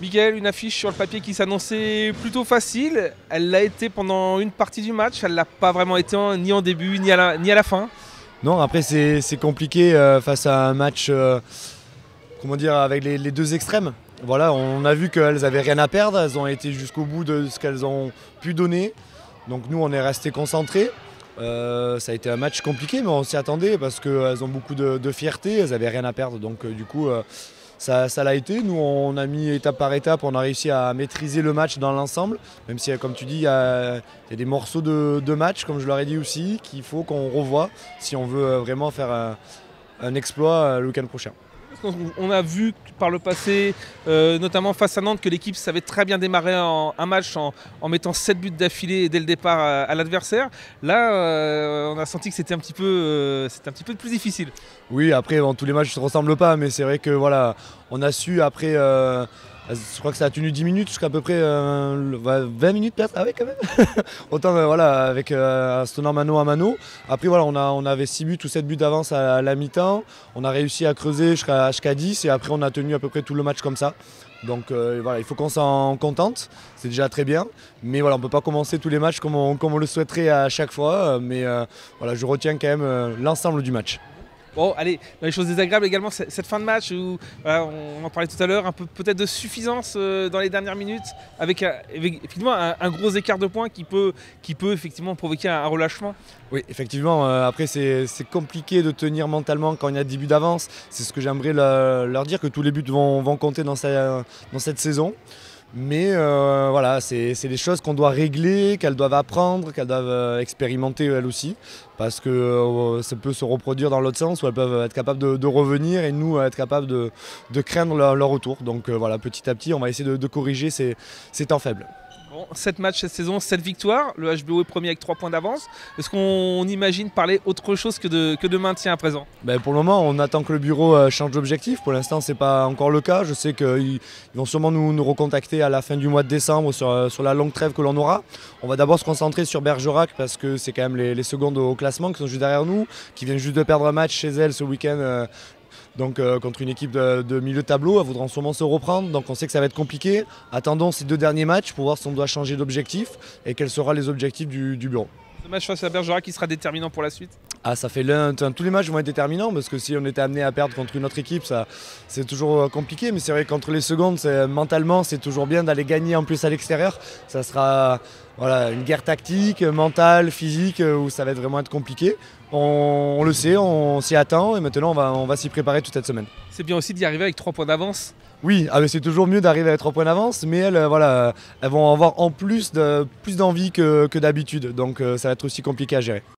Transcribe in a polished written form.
Miguel, une affiche sur le papier qui s'annonçait plutôt facile. Elle l'a été pendant une partie du match. Elle ne l'a pas vraiment été ni en début ni à la fin. Non, après c'est compliqué face à un match comment dire, avec les deux extrêmes. Voilà, on a vu qu'elles n'avaient rien à perdre. Elles ont été jusqu'au bout de ce qu'elles ont pu donner. Donc nous, on est restés concentrés. Ça a été un match compliqué, mais on s'y attendait parce qu'elles ont beaucoup de fierté. Elles n'avaient rien à perdre. Donc du coup... ça l'a été, nous on a mis étape par étape, on a réussi à maîtriser le match dans l'ensemble, même si comme tu dis, il y a des morceaux de match, comme je leur ai dit aussi, qu'il faut qu'on revoie si on veut vraiment faire un exploit le week-end prochain. On a vu par le passé, notamment face à Nantes, que l'équipe savait très bien démarrer un match en mettant 7 buts d'affilée dès le départ à l'adversaire. Là, on a senti que c'était un petit peu plus difficile. Oui, après, bon, tous les matchs ne se ressemblent pas, mais c'est vrai que voilà, on a su après... je crois que ça a tenu 10 minutes jusqu'à peu près 20 minutes peut-être. Ah oui quand même. Autant voilà, avec se tenant mano à mano. Après voilà, on avait 6 buts ou 7 buts d'avance à la mi-temps. On a réussi à creuser jusqu'à 10 et après on a tenu à peu près tout le match comme ça. Donc voilà, il faut qu'on s'en contente, c'est déjà très bien. Mais voilà, on ne peut pas commencer tous les matchs comme on le souhaiterait à chaque fois. Mais voilà, je retiens quand même l'ensemble du match. Bon, allez, dans les choses désagréables également, cette fin de match où voilà, on en parlait tout à l'heure, un peu peut-être de suffisance dans les dernières minutes, avec effectivement un gros écart de points qui peut effectivement provoquer un relâchement. Oui, effectivement, après c'est compliqué de tenir mentalement quand il y a 10 buts d'avance. C'est ce que j'aimerais leur dire, que tous les buts vont compter dans cette saison. Mais voilà, c'est des choses qu'on doit régler, qu'elles doivent apprendre, qu'elles doivent expérimenter elles aussi. Parce que ça peut se reproduire dans l'autre sens, où elles peuvent être capables de revenir et nous être capables de craindre leur retour. Donc voilà, petit à petit, on va essayer de corriger ces temps faibles. Bon, 7 matchs cette saison, 7 victoires. Le HBO est premier avec 3 points d'avance. Est-ce qu'on imagine parler autre chose que de maintien à présent? Pour le moment, on attend que le bureau change d'objectif. Pour l'instant, ce n'est pas encore le cas. Je sais qu'ils vont sûrement nous recontacter à la fin du mois de décembre sur la longue trêve que l'on aura. On va d'abord se concentrer sur Bergerac parce que c'est quand même les secondes au classement qui sont juste derrière nous, qui viennent juste de perdre un match chez elles ce week-end. Donc contre une équipe de milieu de tableau, elles voudront sûrement se reprendre, donc on sait que ça va être compliqué. Attendons ces 2 derniers matchs pour voir si on doit changer d'objectif et quels seront les objectifs du bureau. Ce match face à Bergerac qui sera déterminant pour la suite? Ah, ça fait tous les matchs vont être déterminants parce que si on était amené à perdre contre une autre équipe, c'est toujours compliqué. Mais c'est vrai que contre les secondes, mentalement, c'est toujours bien d'aller gagner en plus à l'extérieur. Ça sera voilà, une guerre tactique, mentale, physique, où ça va vraiment être compliqué. On le sait, on s'y attend et maintenant on va s'y préparer toute cette semaine. C'est bien aussi d'y arriver avec 3 points d'avance. Oui, c'est toujours mieux d'arriver avec 3 points d'avance, mais elles vont avoir en plus plus d'envie que d'habitude. Donc ça va être aussi compliqué à gérer.